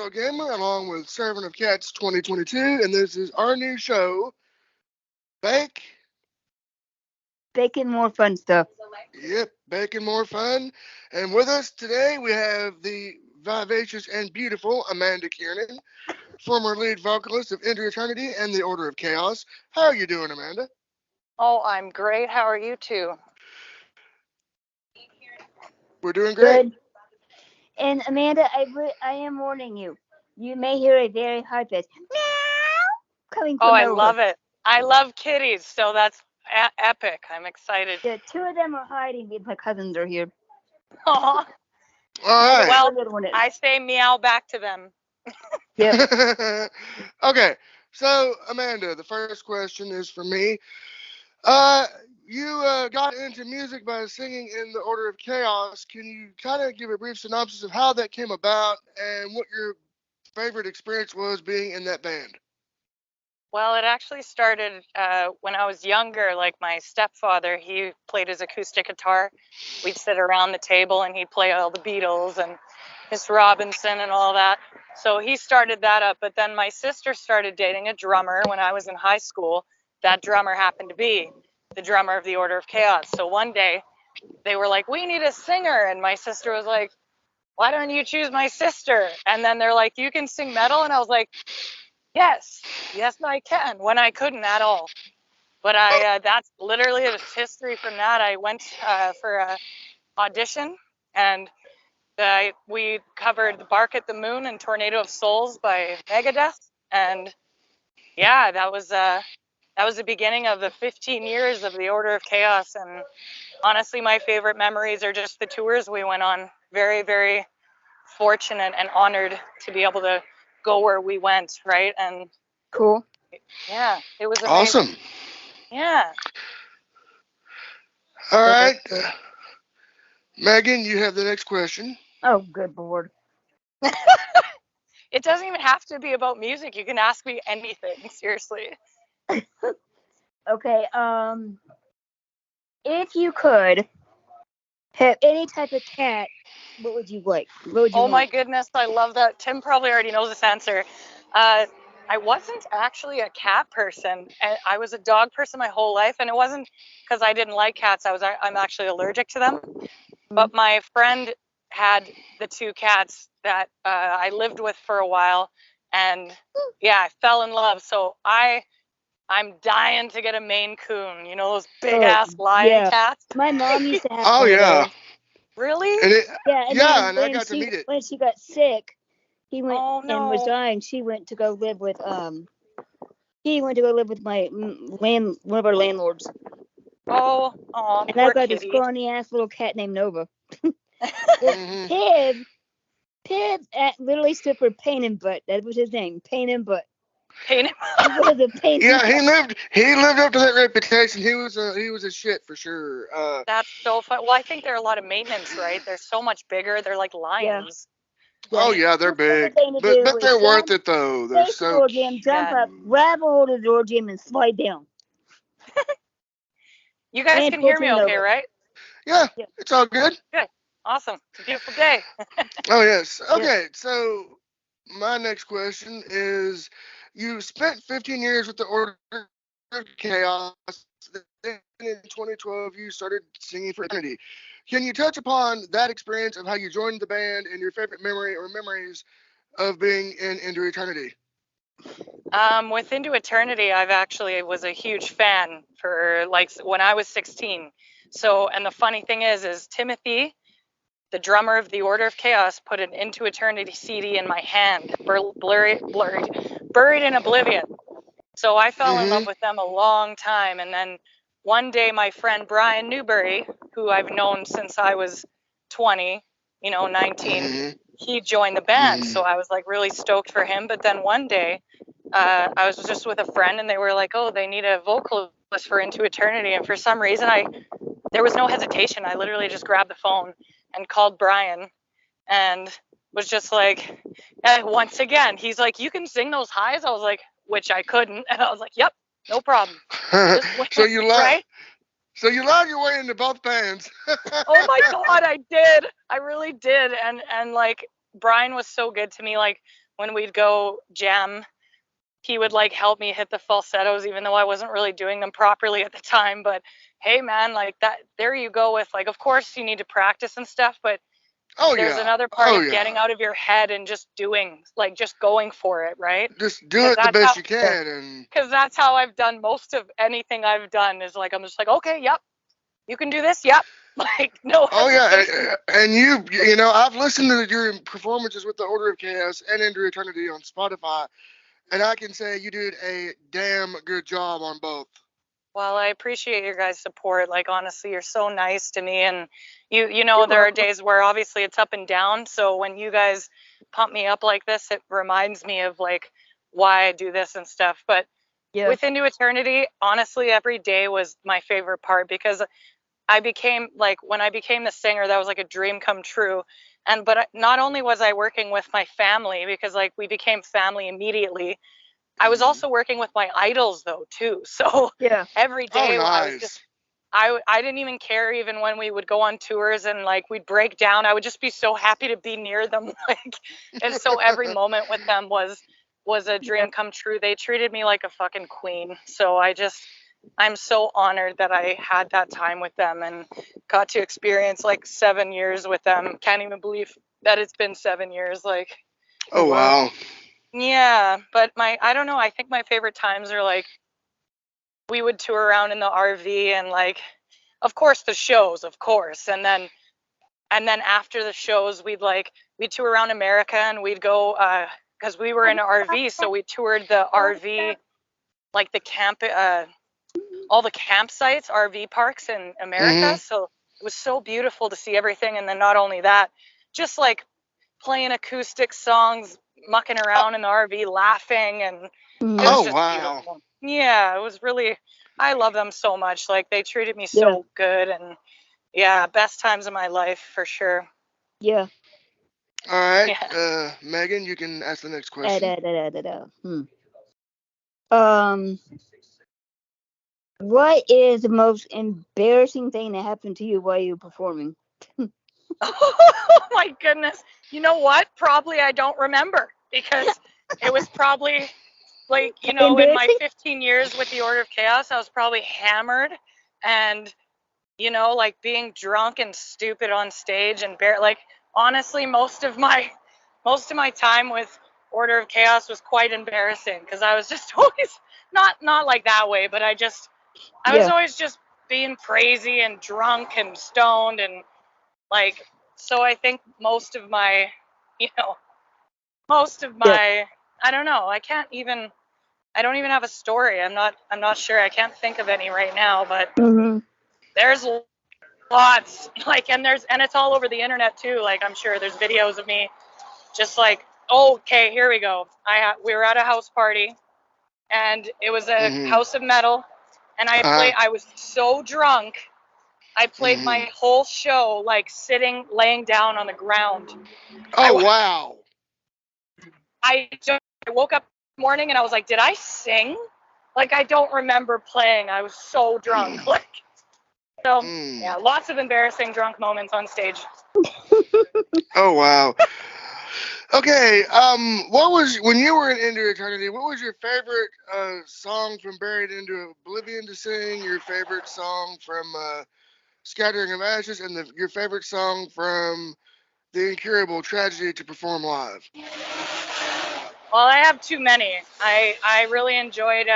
Pro Gamer, along with Servant of Cats 2022, and this is our new show, Baking more fun stuff. Yep, Baking More Fun. And with us today, we have the vivacious and beautiful Amanda Keirnan, former lead vocalist of Into Eternity and the Order of Chaos. How are you doing, Amanda? Oh, I'm great. How are you two? We're doing great. Good. And Amanda, I am warning you. You may hear a very high pitch meow coming from I nowhere. love it. I love kitties, so that's epic. I'm excited. The two of them are hiding because my cousins are here. Aw. All right. Well, The little one is. I say meow back to them. Yep. Okay, so Amanda, the first question is for me. You got into music by singing in the Order of Chaos. Can you kind of give a brief synopsis of how that came about and what your favorite experience was being in that band? Well, it actually started when I was younger. Like my stepfather, he played his acoustic guitar. We'd sit around the table and he'd play all the Beatles and Miss Robinson and all that. So he started that up. But then my sister started dating a drummer when I was in high school. That drummer happened to be the drummer of the Order of Chaos. So one day they were like, we need a singer. And my sister was like, why don't you choose my sister? And then they're like, you can sing metal. And I was like, yes I can, when I couldn't at all. But that's literally the history from that. I went for an audition, and we covered Bark at the Moon and Tornado of Souls by Megadeth. And yeah, that was the beginning of the 15 years of the Order of Chaos. And honestly, my favorite memories are just the tours we went on. Very, very fortunate and honored to be able to go where we went, right? And Cool. yeah, it was amazing. Awesome. Yeah. All right. Megan, you have the next question. Oh, good Lord. It doesn't even have to be about music. You can ask me anything, seriously. Okay, if you could have any type of cat, what would you like? What would you Oh my want? goodness, I love that. Tim probably already knows this answer. I wasn't actually a cat person. I was a dog person my whole life, and it wasn't because I didn't like cats. I'm actually allergic to them. But my friend had the two cats that I lived with for a while, and yeah, I fell in love. So I'm dying to get a Maine Coon. You know those big ass lion cats? My mom used to have Oh, one of yeah. those. Really? And it, Yeah, and yeah, then and I when got to meet it. When she got sick, he went Oh, and was no. dying. She went to go live with he went to go live with my one of our landlords. Oh, And poor I've got this kitty. scrawny ass little cat named Nova. Mhm. Pib literally stood for pain and butt. That was his name, pain and butt. Pain. He was a pain. Yeah, he lived up to that reputation. He was a shit for sure. That's so fun. Well, I think they're a lot of maintenance, right? They're so much bigger. They're like lions. Oh yeah, they're His favorite big, thing to do but was they're worth jump, it though. They're face the so door jam, jump up, grab a hold of the door jam, and slide down. You guys And can hear pull me to okay, Nova. right? yeah, it's all good. Good. Awesome. It's a beautiful day. Oh yes. Okay, so my next question is: you spent 15 years with the Order of Chaos. Then in 2012, you started singing for Eternity. Can you touch upon that experience of how you joined the band and your favorite memory or memories of being in Into Eternity? With Into Eternity, I've actually was a huge fan for like when I was 16. So, and the funny thing is Timothy, the drummer of the Order of Chaos, put an Into Eternity CD in my hand, buried in oblivion. So I fell in love with them a long time. And then one day my friend Brian Newberry, who I've known since I was 20, 19, he joined the band. So I was like really stoked for him. But then one day I was just with a friend and they were like, oh, they need a vocalist for Into Eternity. And for some reason, there was no hesitation. I literally just grabbed the phone and called Brian and was just like, once again, he's like, you can sing those highs? I was like, which I couldn't. And I was like, yep, no problem. So you lied. Right? So you lied your way into both bands. Oh my God, I did. I really did. And like, Brian was so good to me. Like, when we'd go jam, he would like help me hit the falsettos, even though I wasn't really doing them properly at the time. But hey, man, like that, there you go with like, of course you need to practice and stuff, but there's another part of getting out of your head and just doing, like just going for it, right? Just do it the best you can. And because that's how I've done most of anything I've done is like, I'm just like, okay, yep, you can do this, yep. Like, no. Oh, yeah. And you know, I've listened to your performances with the Order of Chaos and Into Eternity on Spotify, and I can say you did a damn good job on both. Well, I appreciate your guys' support. Like, honestly, you're so nice to me. And you know, there are days where obviously it's up and down. So when you guys pump me up like this, it reminds me of like why I do this and stuff. But with Into Eternity, honestly, every day was my favorite part because I became like, when I became the singer, that was like a dream come true. But not only was I working with my family, because like we became family immediately, I was also working with my idols though too. So every day I was just, I didn't even care even when we would go on tours and like we'd break down. I would just be so happy to be near them. Like, and so every moment with them was a dream come true. They treated me like a fucking queen. So I'm so honored that I had that time with them and got to experience like 7 years with them. Can't even believe that it's been 7 years. Like, oh wow. Yeah, but I don't know, I think my favorite times are like we would tour around in the RV and like, of course the shows, of course, and then after the shows we'd tour around America and we'd go because we were in an RV, so we toured the RV, like the camp, all the campsites, RV parks in America. So it was so beautiful to see everything, and then not only that, just like playing acoustic songs, mucking around in the RV, laughing, and it was just beautiful. Yeah, it was really, I love them so much. Like, they treated me so good, and yeah, best times of my life for sure. Yeah. All right, Megan, you can ask the next question. What is the most embarrassing thing that happened to you while you were performing? Oh my goodness. You know what? Probably I don't remember because it was probably like, you know, in my 15 years with the Order of Chaos, I was probably hammered and, you know, like being drunk and stupid on stage and like, honestly, most of my time with Order of Chaos was quite embarrassing because I was just always not like that way, but I was always just being crazy and drunk and stoned and like, so I think most of my, I don't know, I don't even have a story. I'm not sure. I can't think of any right now, but there's lots, like, and it's all over the internet too. Like, I'm sure there's videos of me just like, okay, here we go. We were at a house party and it was a house of metal and I was so drunk. I played my whole show like laying down on the ground. Oh, wow. I woke up this morning and I was like, did I sing? Like, I don't remember playing. I was so drunk. Like, so yeah, lots of embarrassing drunk moments on stage. Oh, wow. Okay, when you were in Into Eternity, what was your favorite song from Buried into Oblivion to sing? Your favorite song from Scattering of Ashes, and your favorite song from The Incurable Tragedy to perform live? Well, I have too many. I really enjoyed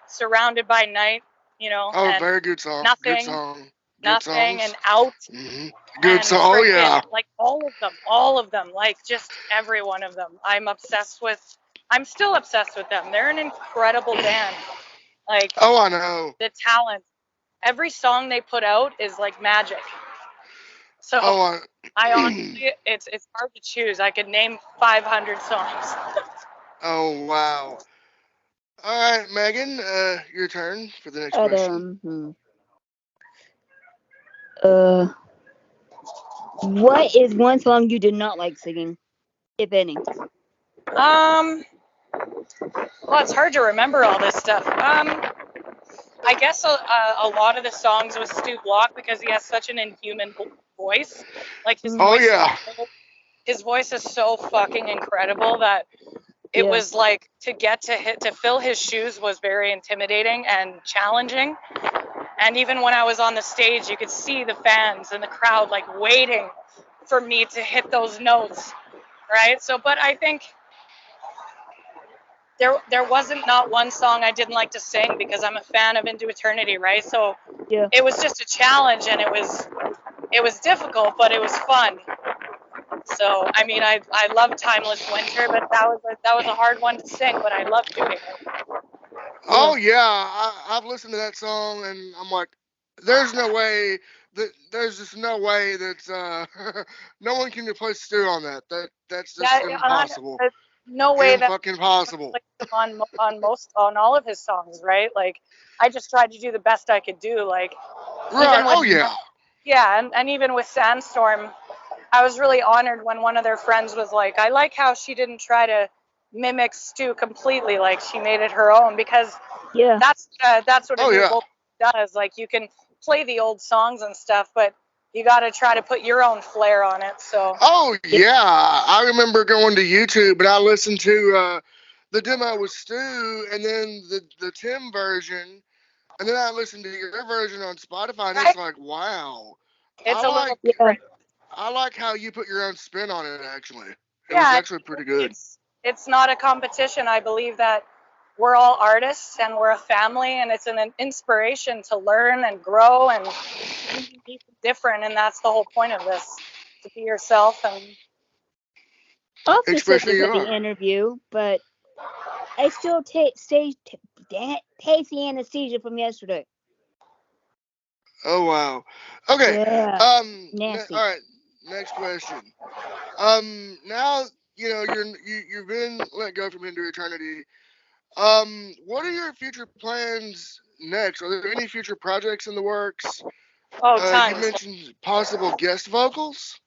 Surrounded by Night, you know. Oh, very good song. Nothing. Good song. Nothing and Out. Good song. Oh, yeah. Like all of them, like just every one of them. I'm still obsessed with them. They're an incredible band. Like, oh, I know. The talent. Every song they put out is like magic. So I honestly, it's hard to choose. I could name 500 songs. Oh, wow. All right, Megan, your turn for the next question. What is one song you did not like singing, if any? Well, it's hard to remember all this stuff. I guess a lot of the songs with Stu Block because he has such an inhuman voice. Like his voice is his voice is so fucking incredible that it was like to fill his shoes was very intimidating and challenging. And even when I was on the stage, you could see the fans and the crowd like waiting for me to hit those notes, right? So, but I think there wasn't not one song I didn't like to sing because I'm a fan of Into Eternity, right? So it was just a challenge, and it was difficult, but it was fun. So I mean, I love Timeless Winter, but that was a hard one to sing, but I love doing it. Oh yeah, I've listened to that song and I'm like, there's no way there's just no way that no one can replace Stu on that. That's just impossible. No way that fucking possible. on all of his songs, right? Like I just tried to do the best I could do, like right. Oh yeah. Yeah, and even with Sandstorm, I was really honored when one of their friends was like, I like how she didn't try to mimic Stu completely, like she made it her own, because that's what a new vocal does. Like you can play the old songs and stuff, but you got to try to put your own flair on it. So oh yeah, I remember going to YouTube and I listened to the demo with Stu and then the Tim version, and then I listened to your version on Spotify, and it's like, wow, it's a little different. I like how you put your own spin on it. Actually, it was actually pretty good. It's not a competition. I believe that we're all artists and we're a family, and it's an inspiration to learn and grow and be different, and that's the whole point of this, to be yourself. And also said this at the interview, but I still taste the anesthesia from yesterday. Oh wow. Okay. Yeah. Nasty. All right. Next question. Now you've been let go from Into Eternity. What are your future plans next? Are there any future projects in the works? Oh, tons. You mentioned possible guest vocals.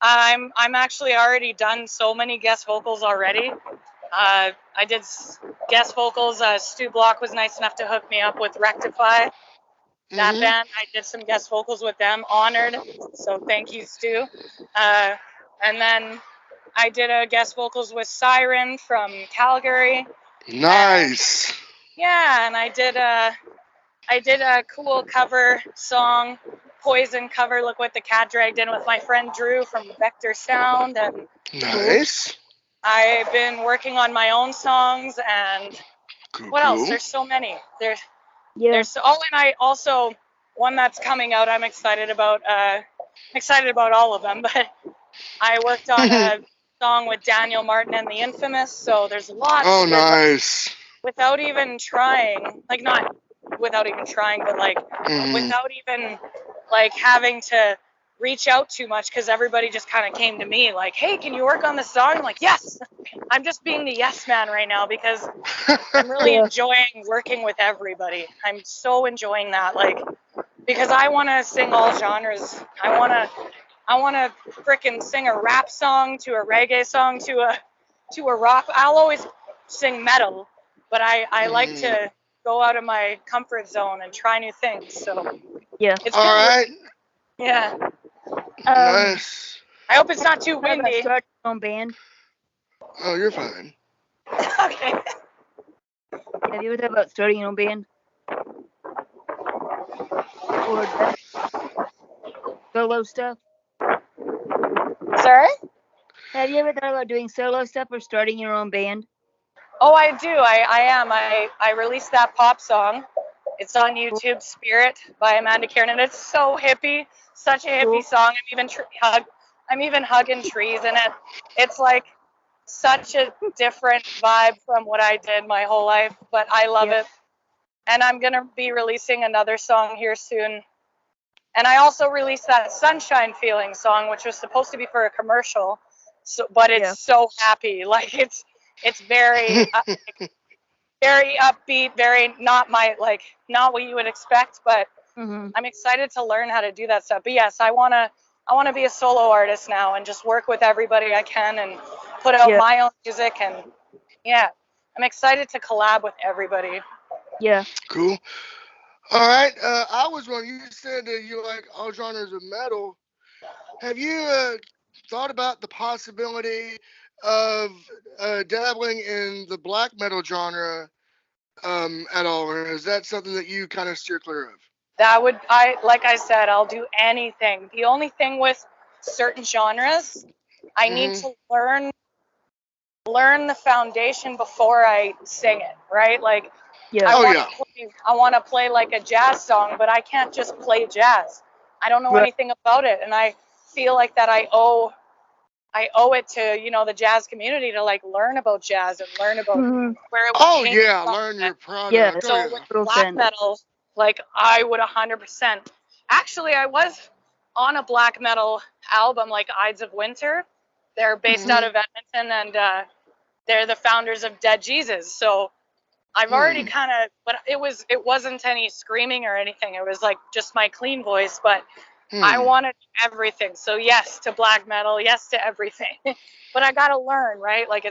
I'm actually already done so many guest vocals already. I did guest vocals. Stu Block was nice enough to hook me up with Rectify. That band, I did some guest vocals with them. Honored. So thank you, Stu. And then I did a guest vocals with Siren from Calgary. Nice. And I did a cool cover song, Poison cover. Look what the cat dragged in, with my friend Drew from Vector Sound. And nice. I've been working on my own songs, and what else? There's so many. There's and I also, one that's coming out, I'm excited about all of them, but I worked on a song with Daniel Martin and the Infamous, so there's lots. Oh, nice. Without even trying, like not without even trying, but like without even like having to reach out too much, because everybody just kind of came to me like, hey, can you work on this song? I'm like, yes. I'm just being the yes man right now, because I'm really enjoying working with everybody. I'm so enjoying that, like, because I want to sing all genres. I want to frickin' sing a rap song to a reggae song to a rock. I'll always sing metal, but I like to go out of my comfort zone and try new things. So it's all right. Yeah. Nice. I hope it's not too windy. Start your own band. Oh, you're fine. Okay. Have you ever thought about starting your own band? Or solo stuff? Sorry? Have you ever thought about doing solo stuff or starting your own band? Oh, I do. I am. I released that pop song. It's on YouTube, Spirit by Amanda Keirnan. It's so hippie, such a hippie song. I'm even hugging trees in it. It's like such a different vibe from what I did my whole life, but I love it. And I'm going to be releasing another song here soon. And I also released that Sunshine Feeling song, which was supposed to be for a commercial, but it's so happy. Like it's very very upbeat, very not what you would expect, but I'm excited to learn how to do that stuff. But yes, I want to be a solo artist now and just work with everybody I can and put out my own music. And I'm excited to collab with everybody. Yeah. Cool. All right. I was wrong. You said that you like all genres of metal. Have you thought about the possibility of dabbling in the black metal genre at all, or is that something that you kind of steer clear of? Like I said, I'll do anything. The only thing with certain genres, I need to learn the foundation before I sing it, right? Like, I want to play like a jazz song, but I can't just play jazz. I don't know anything about it, and I feel like that I owe it to, the jazz community to like learn about jazz and learn about where it was from. Learn your product. Yeah. So with black metal, like I would 100%. Actually, I was on a black metal album like Ides of Winter. They're based out of Edmonton, and they're the founders of Dead Jesus. So I've already kind of, but it wasn't any screaming or anything. It was like just my clean voice, but I wanted everything. So yes to black metal, yes to everything. But I got to learn, right? Like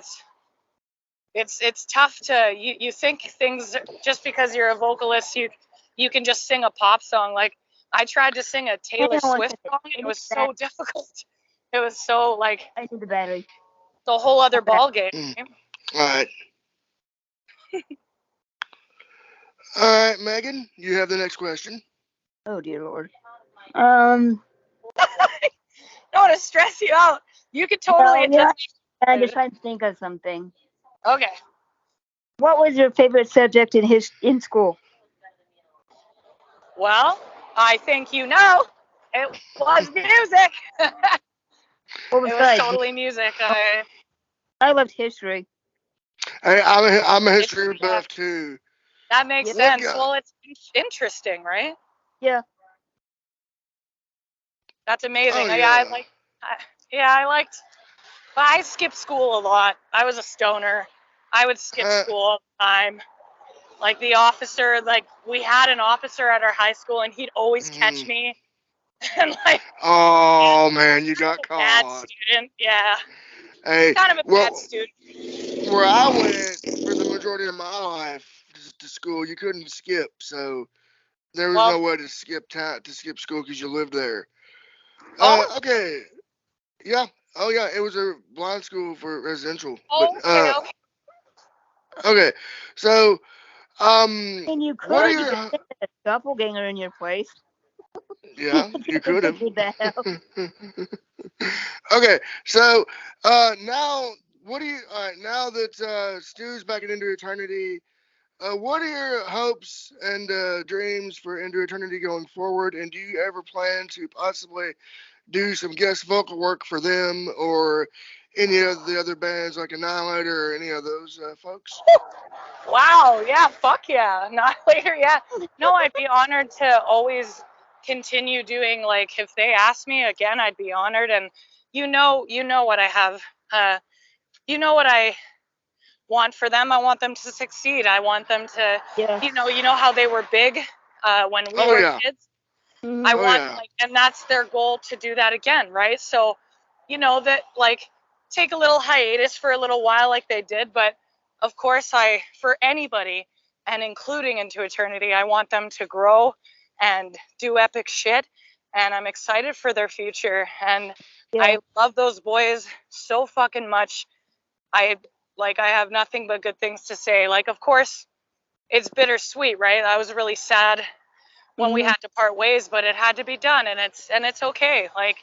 it's tough to, you think things, just because you're a vocalist, you can just sing a pop song. Like I tried to sing a Taylor Swift song, and it was so difficult. It was so like, I need the battery. It's a whole other ball game. All right. All right, Megan, you have the next question. Oh dear Lord. I don't want to stress you out. You could totally I'm just trying to think of something. Okay. What was your favorite subject in school? Well, I think it was music. What was it was totally music. I loved history. Hey, I'm a history buff too. That makes sense. Well, it's interesting, right? Yeah. That's amazing. Oh, yeah. But I skipped school a lot. I was a stoner. I would skip school all the time. Like the officer, like we had an officer at our high school, and he'd always catch me. And like, oh man, you got caught. Bad student, yeah. Hey, kind of a bad student. Where I went for the majority of my life to school, you couldn't skip, so there was no way to skip school because you lived there. Okay. Yeah. Oh yeah, it was a blind school for residential. Okay. So, and you could have a doppelganger in your place. Yeah, you could have. Okay, so now what do you? Now that Stu's back in Into Eternity, what are your hopes and dreams for Into Eternity going forward? And do you ever plan to possibly do some guest vocal work for them or any of the other bands like Annihilator or any of those folks? Wow, yeah, fuck yeah. Annihilator, yeah. No, I'd be honored to always continue doing, like, if they ask me again, I'd be honored. And you know what I have, what I want for them. I want them to succeed. I want them to, you know how they were big when we were kids. I want, and that's their goal, to do that again, right? So, that, like, take a little hiatus for a little while like they did, but of course for anybody, and including Into Eternity, I want them to grow and do epic shit, and I'm excited for their future, and I love those boys so fucking much. I have nothing but good things to say. Like, of course, it's bittersweet, right? I was really sad when we had to part ways, but it had to be done, and it's okay. Like,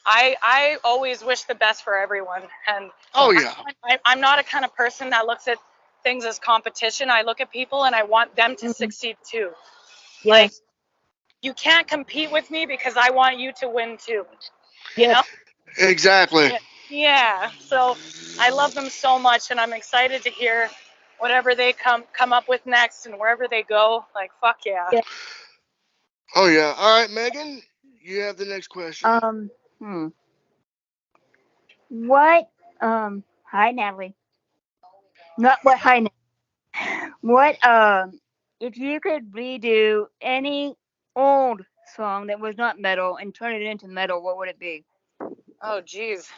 I always wish the best for everyone, and I'm not a kind of person that looks at things as competition. I look at people and I want them to succeed too. Like, you can't compete with me because I want you to win too. You know? Exactly. Yeah. So I love them so much, and I'm excited to hear whatever they come up with next and wherever they go. Like, fuck yeah. Oh yeah. All right, Megan, you have the next question. What? Hi, Natalie. Hi, Natalie. What? If you could redo any old song that was not metal and turn it into metal, what would it be? Oh, geez.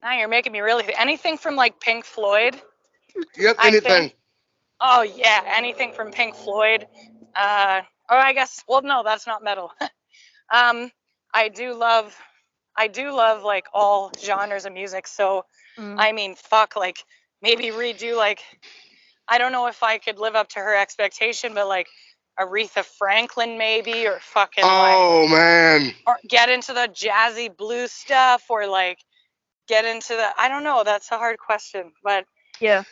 Now you're making me really. Anything from like Pink Floyd? Yep, anything. Oh yeah, anything from Pink Floyd. Or I guess. Well, no, that's not metal. I I do love like all genres of music. So, I mean, fuck, like maybe redo like, I don't know if I could live up to her expectation, but like Aretha Franklin maybe, or fucking Oh man. or get into the jazzy blues stuff, or like get into the, I don't know, that's a hard question, but Yeah.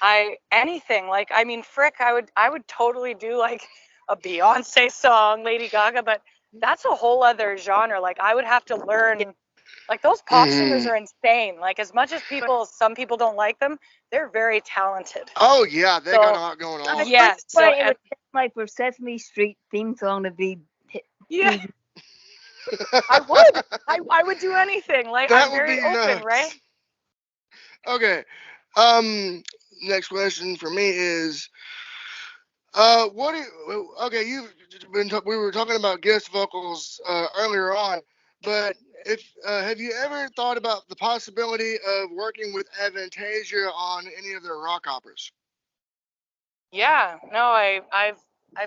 anything, like, I mean, frick, I would totally do like a Beyonce song, Lady Gaga, but that's a whole other genre. Like, I would have to learn, like, those pop singers are insane. Like, as much as some people don't like them, they're very talented. Oh yeah, they got a lot going on. Yeah, so it would like for Sesame Street theme song to be. yeah, I would do anything. Like, That I'm would very be open, nuts. right? Okay. Next question for me is, what do you, okay, we were talking about guest vocals earlier on, but have you ever thought about the possibility of working with Avantasia on any of their rock operas? Yeah, no, I've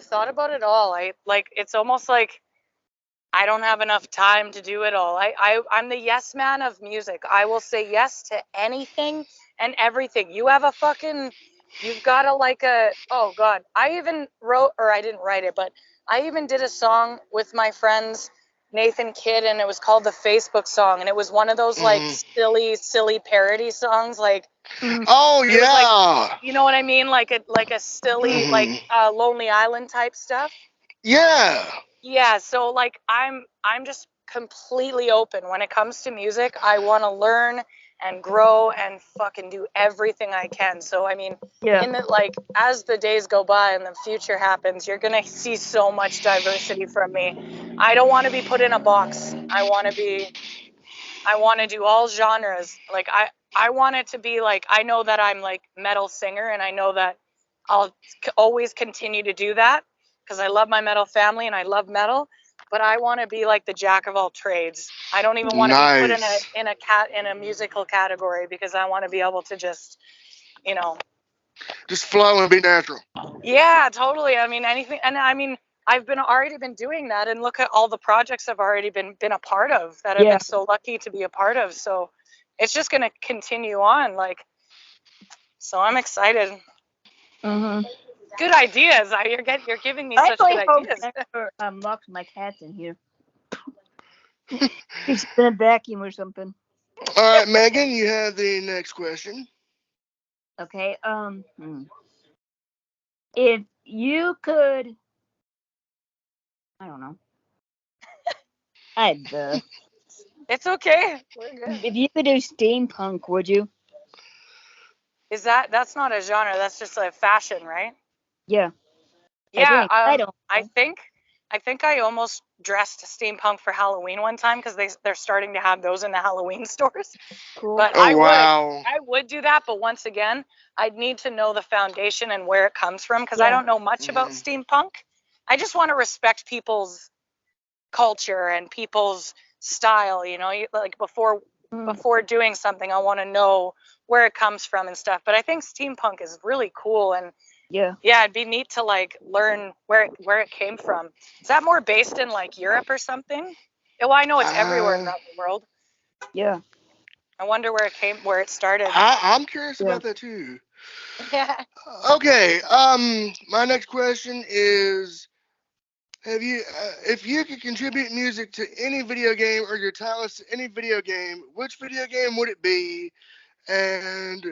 thought about it all. It's almost like I don't have enough time to do it all. I'm the yes man of music. I will say yes to anything and everything. You've got oh God. I even wrote, or I didn't write it, but I even did a song with my friends, Nathan Kidd, and it was called the Facebook song. And it was one of those like silly parody songs. Like, oh yeah. Like, you know what I mean? Like a silly, Lonely Island type stuff. Yeah. Yeah, so like I'm just completely open when it comes to music. I want to learn and grow and fucking do everything I can. So I mean, in the like as the days go by and the future happens, you're going to see so much diversity from me. I don't want to be put in a box. I want to do all genres. Like I want it to be like, I know that I'm like metal singer, and I know that I'll always continue to do that, because I love my metal family and I love metal, but I want to be like the jack of all trades. I don't even want to be put in a musical category, because I want to be able to just, just flow and be natural. Yeah, totally. I mean, anything, and I mean, I've already been doing that, and look at all the projects I've already been a part of that I've been so lucky to be a part of. So it's just going to continue on, like, so I'm excited. Good ideas. You're giving me such good ideas. I locked my cats in here. He's gonna vacuum or something. All right, Megan, you have the next question. Okay. If you could, I don't know. It's okay. We're good. If you could do steampunk, would you? That's not a genre, that's just a fashion, right? Yeah. Yeah, I think I almost dressed steampunk for Halloween one time, because they're starting to have those in the Halloween stores. Cool. But I would do that, but once again, I'd need to know the foundation and where it comes from, because I don't know much about steampunk. I just want to respect people's culture and people's style, like before doing something, I want to know where it comes from and stuff. But I think steampunk is really cool, and yeah, it'd be neat to like learn where it came from. Is that more based in like Europe or something? Well, I know it's everywhere in the world. Yeah. I wonder where it started. I'm curious about that too. Yeah. Okay. My next question is, if you could contribute music to any video game, or your talents to any video game, which video game would it be, and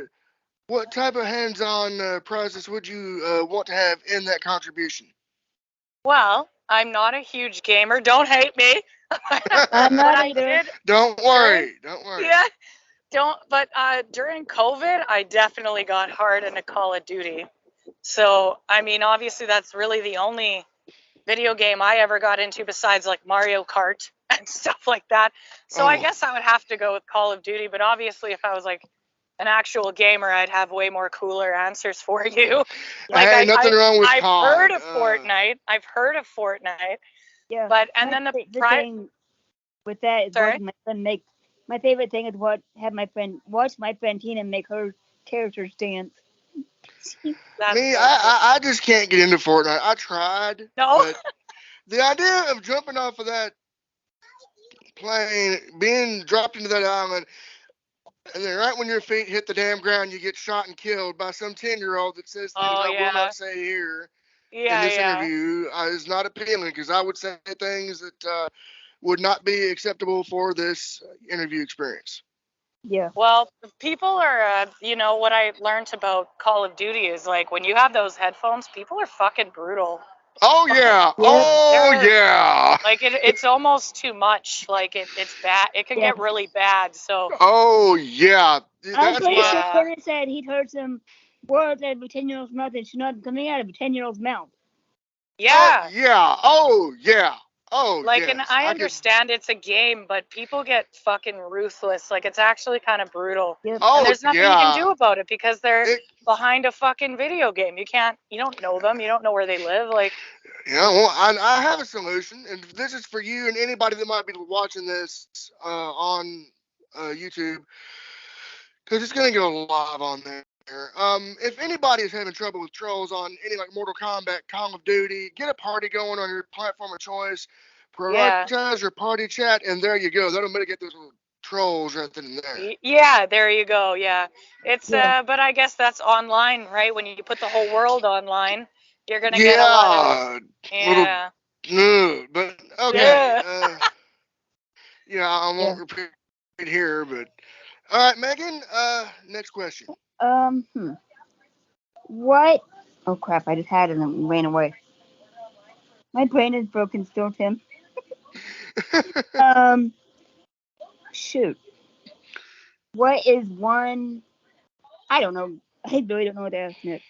what type of hands-on process would you want to have in that contribution? Well, I'm not a huge gamer. Don't hate me. I'm not either. Don't worry. Yeah. But during COVID, I definitely got hard into Call of Duty. So, I mean, obviously that's really the only video game I ever got into besides like Mario Kart and stuff like that. So I guess I would have to go with Call of Duty, but obviously if I was like an actual gamer, I'd have way more cooler answers for you. Like, hey, nothing wrong with I've COD. heard of Fortnite. Yeah. But and then the thing with that is watching my friend make. My favorite thing is watch my friend Tina make her characters dance. I just can't get into Fortnite. I tried. No. But the idea of jumping off of that plane, being dropped into that island, and then right when your feet hit the damn ground, you get shot and killed by some 10-year-old that says things Oh I will yeah. not say here in Yeah, this yeah. interview is not appealing, because I would say things that would not be acceptable for this interview experience. Yeah. Well, people are, what I learned about Call of Duty is like when you have those headphones, people are fucking brutal. Oh yeah, Yep. oh They're yeah, like it's almost too much. Like it's bad. It can Yeah. get really bad. So oh yeah. I'm That's pretty sure why. yeah, Kenneth said he'd heard some words out of a 10-year-old's mouth that should not be coming out of a 10-year-old's mouth. Oh yeah. yeah, oh yeah, oh Like, and yes. I I could. understand it's a game, but people get fucking ruthless. Like, it's actually kind of brutal. Yep. And Oh there's nothing you can yeah. do about it because they're It, behind a fucking video game. You don't know them. You don't know where they live. Like, well, I have a solution, and this is for you and anybody that might be watching this on YouTube, because it's gonna go live on there. If anybody is having trouble with trolls on any like Mortal Kombat, Call of Duty, get a party going on your platform of choice. yeah. Prioritize your party chat, and there you go. That'll mitigate those little trolls right then and there. Yeah, there you go. Yeah. It's, Yeah. but I guess that's online, right? When you put the whole world online, you're going to get a lot of, Yeah, little yeah. but okay. Yeah. Yeah, I Yeah. won't repeat here, but all right, Megan. Next question. What? Oh crap! I just had it and it ran away. My brain is broken still, Tim. Shoot. What is one? I don't know. I really don't know what to ask next.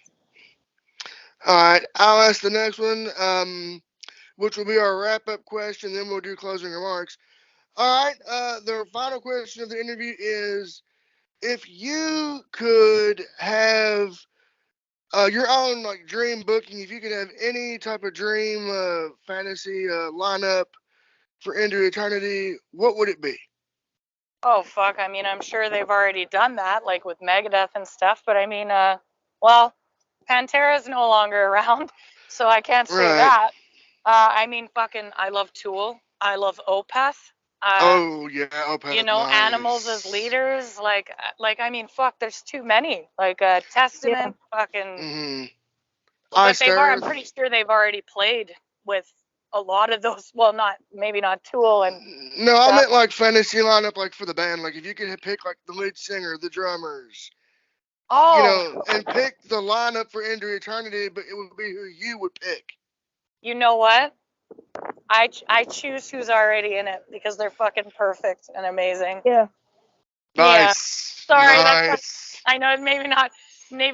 All right, I'll ask the next one, which will be our wrap-up question. Then we'll do closing remarks. All right. The final question of the interview is: if you could have your own like dream booking, if you could have any type of dream fantasy lineup for Into Eternity, what would it be? Oh, fuck. I mean, I'm sure they've already done that, like with Megadeth and stuff. But I mean, well, Pantera's no longer around, so I can't say Right. that. I mean, fucking, I love Tool. I love Opeth. Oh yeah, Opeth, Animals as nice. leaders. I mean, fuck, there's too many. Like, Yeah. Testament, fucking. Mm-hmm. But Iced I'm Earth. pretty sure they've already played with a lot of those. Well, maybe not Tool and No, I stuff. meant like fantasy lineup, like for the band. Like if you could pick like the lead singer, the drummers, Oh, and pick the lineup for Into Eternity, but it would be who you would pick. you know what? I choose who's already in it because they're fucking perfect and amazing. Yeah. Yeah. Nice, Sorry, nice. I know maybe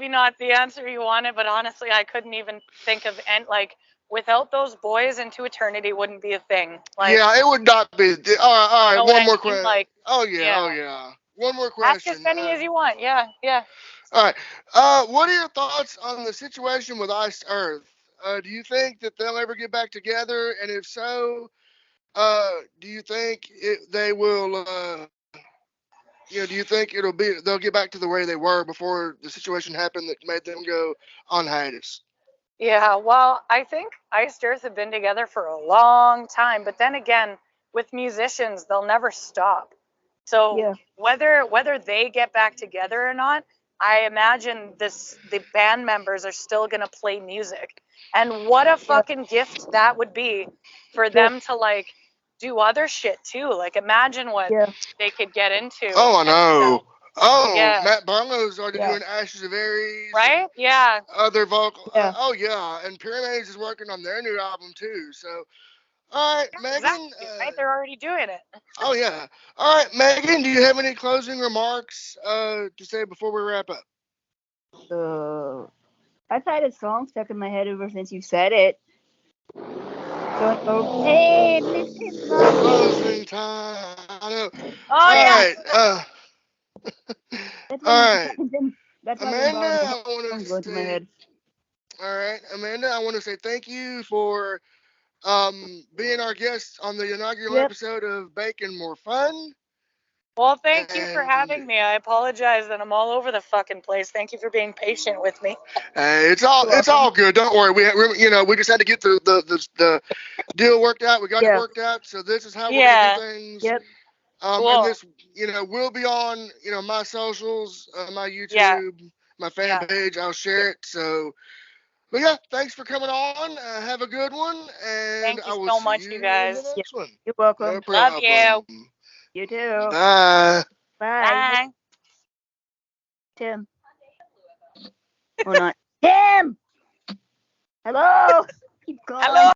not the answer you wanted, but honestly, I couldn't even think of without those boys, Into Eternity wouldn't be a thing. Like, Yeah, it would not be. All right, all you right. know what One I more mean? question. Like, Oh yeah, yeah. oh yeah. One more Ask as question. many as you want. Yeah, yeah. All right. What are your thoughts on the situation with Iced Earth? Do you think that they'll ever get back together? And if so, do you think they will? Do you think they'll get back to the way they were before the situation happened that made them go on hiatus? Yeah, well, I think Iced Earth have been together for a long time, but then again, with musicians, they'll never stop. So Yeah. whether they get back together or not, I imagine the band members are still gonna play music. And what a Yeah. fucking gift that would be for Yeah. them to like do other shit too. Like imagine what Yeah. they could get into Oh, I and stuff. know. Oh, Yeah. Matt Barlow's already Yeah. doing Ashes of Aries and Right? Yeah. other vocal. Yeah. Oh yeah, and Pyramids is working on their new album too. So, all right, Megan. Exactly. Right? They're already doing it. Oh yeah. All right, Megan. Do you have any closing remarks to say before we wrap up? I've had a song stuck in my head ever since you said it. So it goes, hey, Mrs. Love. Closing time. I know. Oh All yeah. right. That's All why right. that's why the Amanda, bottom I want song to going through my say. head. All right, Amanda, I want to say thank you for being our guest on the inaugural Yep. episode of Bacon More Fun. Well, thank you for And having me. I apologize that I'm all over the fucking place. Thank you for being patient with me. it's all good. Don't worry. We just had to get the deal worked out. We got it worked out. So this is how we're gonna do things. Yep. Cool. And this, will be on, my socials, my YouTube, my fan page. I'll share it. So, but yeah, thanks for coming on. Have a good one, and Thank I you will so see much, you you in guys. the next one. You're welcome. No Love problem. you. You too. Bye. Bye. Bye. Tim. Or not. Tim! Hello! Keep calling. Hello.